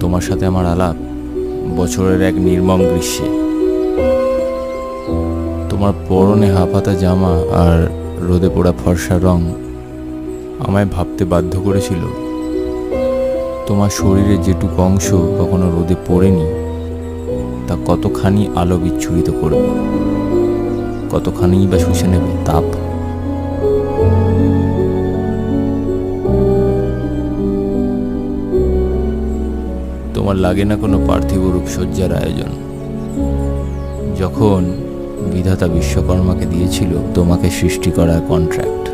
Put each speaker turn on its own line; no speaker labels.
তোমার সাথে আমার আলাপ বছরের এক নির্মম গ্রীষ্মে। তোমার পরনে হাফহাতা জামা আর রোদে পোড়া ফর্সা রং আমায় ভাবতে বাধ্য করেছিল তোমার শরীরে যেটুকু অংশ কখনো রোদে পড়েনি তা কতখানি আলো বিচ্ছুরিত করবে, কতখানি বা শুষে নেবে তাপ। তোমার লাগে না কোনো পার্থিব রূপসজ্জার আয়োজন, যখন বিধাতা বিশ্বকর্মাকে দিয়েছিল তোমাকে সৃষ্টি করার কন্ট্রাক্ট।